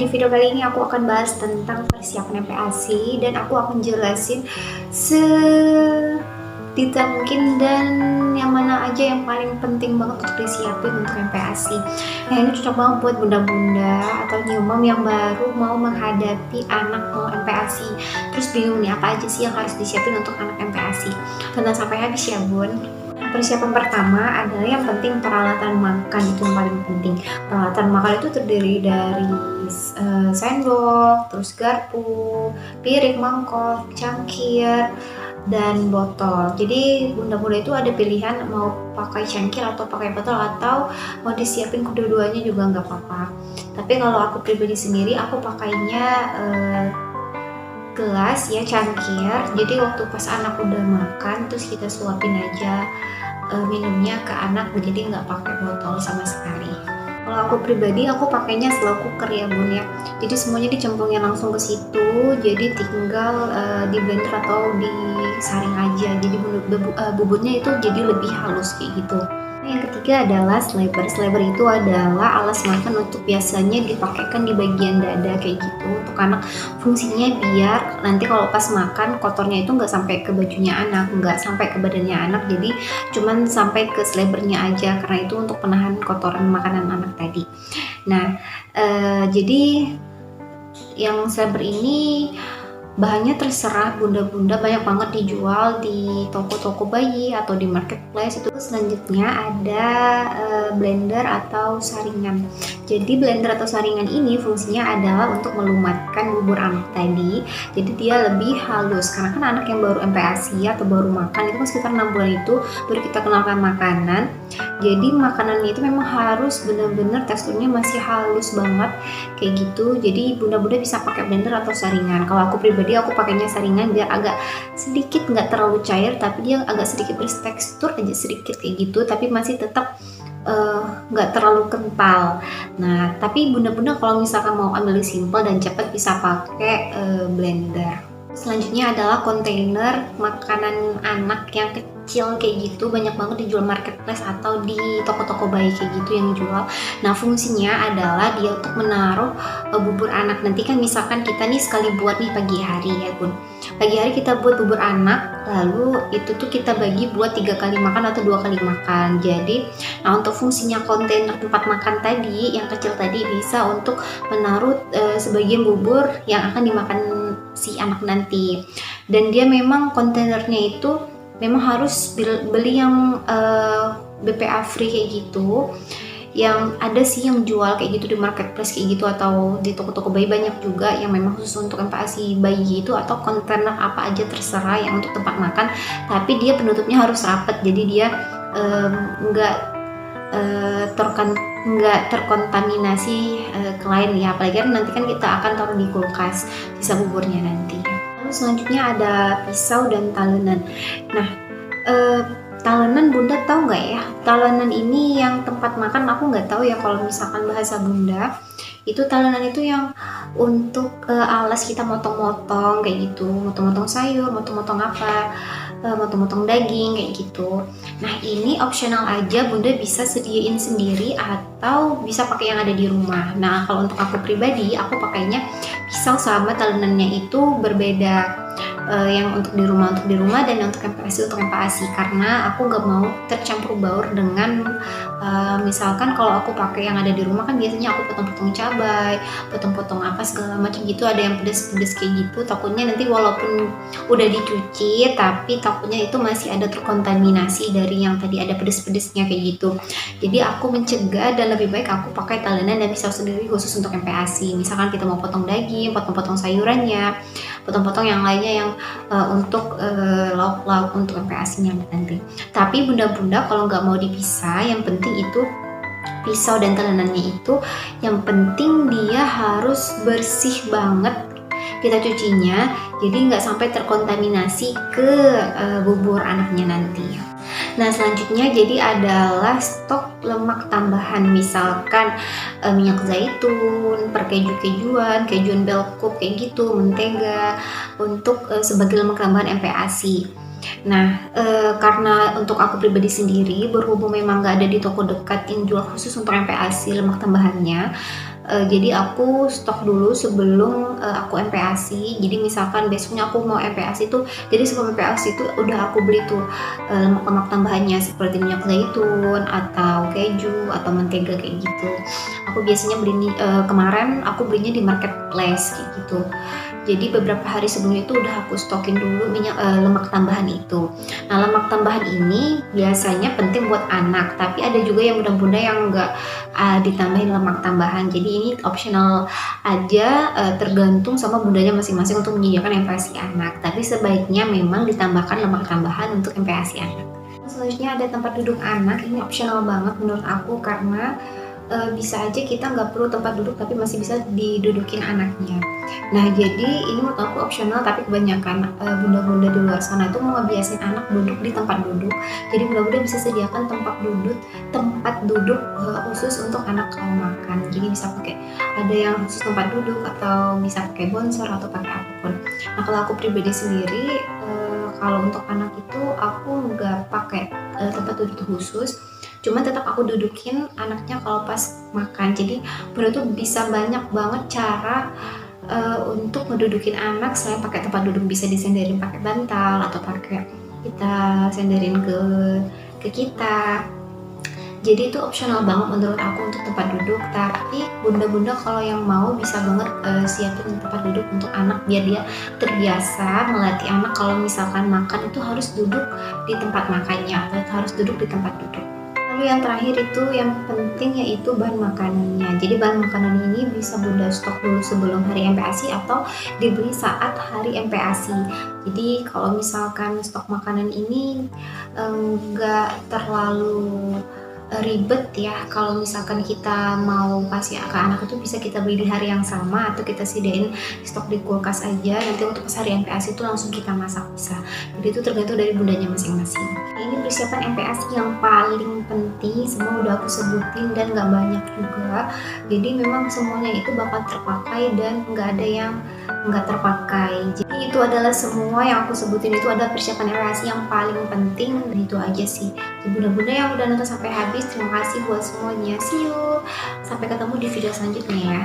video kali ini aku akan bahas tentang persiapan MPASI dan aku akan jelasin sedetail mungkin dan yang mana aja yang paling penting banget untuk disiapin untuk MPASI. Nah, ini cocok banget buat bunda-bunda atau new mom yang baru mau menghadapi anak mau MPASI. Terus bingung nih apa aja sih yang harus disiapin untuk anak MPASI. Tonton sampai habis ya bun. Persiapan pertama adalah yang penting peralatan makan, itu yang paling penting. Peralatan makan itu terdiri dari sendok, terus garpu, piring, mangkok, cangkir, dan botol. Jadi bunda-bunda itu ada pilihan mau pakai cangkir atau pakai botol atau mau disiapin kedua-duanya juga nggak apa-apa. Tapi kalau aku pribadi sendiri aku pakainya gelas ya, cangkir. Jadi waktu pas anak udah makan terus kita suapin aja minumnya ke anak, jadi nggak pakai botol sama sekali. Kalau aku pribadi aku pakainya slow cooker ya bun ya, jadi semuanya dicemplungin langsung ke situ, jadi tinggal di blender atau disaring aja, jadi bubutnya itu jadi lebih halus kayak gitu. Yang ketiga adalah sleeper. Sleeper itu adalah alas makan untuk biasanya dipakaikan di bagian dada kayak gitu untuk anak. Fungsinya biar nanti kalau pas makan kotornya itu nggak sampai ke bajunya anak, nggak sampai ke badannya anak, jadi cuman sampai ke sleepernya aja, karena itu untuk penahan kotoran makanan anak tadi. Nah, jadi yang sleeper ini bahannya terserah bunda-bunda, banyak banget dijual di toko-toko bayi atau di marketplace itu. Selanjutnya ada blender atau saringan. Jadi blender atau saringan ini fungsinya adalah untuk melumatkan bubur anak tadi, jadi dia lebih halus, karena kan anak yang baru MPASI atau baru makan itu kan sekitar 6 bulan itu baru kita kenalkan makanan. Jadi makanannya itu memang harus benar-benar teksturnya masih halus banget kayak gitu. Jadi bunda-bunda bisa pakai blender atau saringan. Kalau aku pribadi aku pakainya saringan biar agak sedikit nggak terlalu cair, tapi dia agak sedikit bertekstur aja sedikit kayak gitu, tapi masih tetap nggak terlalu kental. Nah, tapi bunda-bunda kalau misalkan mau ambil simple dan cepat bisa pakai blender. Selanjutnya adalah kontainer makanan anak yang kecil kayak gitu, banyak banget dijual marketplace atau di toko-toko bayi kayak gitu yang jual. Nah, fungsinya adalah dia untuk menaruh bubur anak. Nanti kan misalkan kita nih sekali buat nih pagi hari ya bun, pagi hari kita buat bubur anak, lalu itu tuh kita bagi buat 3 kali makan atau 2 kali makan. Jadi nah, untuk fungsinya kontainer tempat makan tadi yang kecil tadi bisa untuk menaruh sebagian bubur yang akan dimakan si anak nanti. Dan dia memang kontainernya itu memang harus beli yang BPA free kayak gitu. Yang ada sih yang jual kayak gitu di marketplace kayak gitu atau di toko-toko bayi, banyak juga yang memang khusus untuk MPASI bayi itu, atau kontainer apa aja terserah yang untuk tempat makan, tapi dia penutupnya harus rapat, jadi dia nggak terkontaminasi ke lain ya, apalagi nanti kan kita akan taruh di kulkas sisa buburnya nanti. Lalu selanjutnya ada pisau dan talenan. Nah, talenan bunda tahu nggak ya? Talenan ini yang tempat makan aku nggak tahu ya, kalau misalkan bahasa bunda itu talenan itu yang untuk alas kita motong-motong kayak gitu, motong-motong sayur, motong-motong apa, motong-motong daging kayak gitu. Nah, ini opsional aja, bunda bisa sediain sendiri atau bisa pakai yang ada di rumah. Nah, kalau untuk aku pribadi aku pakainya pisau sama talenannya itu berbeda. Yang untuk di rumah dan untuk MPASI karena aku nggak mau tercampur baur dengan misalkan kalau aku pakai yang ada di rumah kan biasanya aku potong-potong cabai, potong-potong apa segala macam gitu, ada yang pedes-pedes kayak gitu, takutnya nanti walaupun udah dicuci tapi takutnya itu masih ada terkontaminasi dari yang tadi ada pedes-pedesnya kayak gitu. Jadi aku mencegah dan lebih baik aku pakai talenan dan pisau sendiri khusus untuk MPASI. Misalkan kita mau potong daging, potong-potong sayurannya, potong-potong yang lainnya yang untuk lauk-lauk untuk MPASI-nya nanti. Tapi bunda-bunda kalau nggak mau dipisah, yang penting itu pisau dan telenannya itu yang penting dia harus bersih banget kita cucinya, jadi nggak sampai terkontaminasi ke bubur anaknya nanti. Nah, selanjutnya jadi adalah stok lemak tambahan, misalkan minyak zaitun, kejuan bell cup kayak gitu, mentega, untuk sebagai lemak tambahan MPASI. Nah, karena untuk aku pribadi sendiri, berhubung memang nggak ada di toko dekat yang jual khusus untuk MPASI lemak tambahannya, Jadi aku stok dulu sebelum aku MPASI. Jadi misalkan besoknya aku mau MPASI tuh, jadi sebelum MPASI itu udah aku beli tuh lemak-lemak tambahannya seperti minyak zaitun atau keju atau mentega kayak gitu. Aku biasanya beli kemarin aku belinya di marketplace kayak gitu. Jadi beberapa hari sebelumnya itu udah aku stokin dulu lemak tambahan itu. Nah, lemak tambahan ini biasanya penting buat anak, tapi ada juga yang bunda-bunda yang enggak ditambahin lemak tambahan. Jadi ini optional aja, tergantung sama bundanya masing-masing untuk menyediakan MPASI anak. Tapi sebaiknya memang ditambahkan lemak tambahan untuk MPASI anak. Selanjutnya ada tempat duduk anak. Ini optional banget menurut aku karena bisa aja kita nggak perlu tempat duduk tapi masih bisa didudukin anaknya. Nah, jadi ini menurut aku opsional, tapi kebanyakan bunda-bunda di luar sana itu mau ngebiasain anak duduk di tempat duduk. Jadi bunda-bunda bisa sediakan tempat duduk khusus untuk anak kalau makan. Jadi bisa pakai ada yang khusus tempat duduk atau bisa pakai bonsor atau pakai apapun. Nah, kalau aku pribadi sendiri kalau untuk anak itu aku nggak pakai tempat duduk khusus. Cuma tetap aku dudukin anaknya kalau pas makan. Jadi bunda tuh bisa banyak banget cara untuk ngedudukin anak. Selain pakai tempat duduk, bisa disenderin pakai bantal atau pakai kita senderin ke kita. Jadi itu opsional banget menurut aku untuk tempat duduk. Tapi bunda-bunda kalau yang mau bisa banget siapin tempat duduk untuk anak biar dia terbiasa melatih anak kalau misalkan makan itu harus duduk di tempat makannya atau harus duduk di tempat duduk. Lalu yang terakhir itu yang penting yaitu bahan makanannya. Jadi bahan makanan ini bisa bunda stok dulu sebelum hari MPASI atau dibeli saat hari MPASI. Jadi kalau misalkan stok makanan ini nggak terlalu ribet ya, kalau misalkan kita mau kasih ke anak itu bisa kita beli di hari yang sama atau kita sediain stok di kulkas aja, nanti untuk pas hari MPASI itu langsung kita masak bisa. Jadi itu tergantung dari bundanya masing-masing. Ini persiapan MPASI yang paling penting, semua udah aku sebutin dan gak banyak juga. Jadi memang semuanya itu bakal terpakai dan gak ada yang nggak terpakai. Jadi itu adalah semua yang aku sebutin, itu ada persiapan MPASI yang paling penting, dan itu aja sih. Jadi bunda-bunda yang udah nonton sampai habis, terima kasih buat semuanya. See you, sampai ketemu di video selanjutnya ya.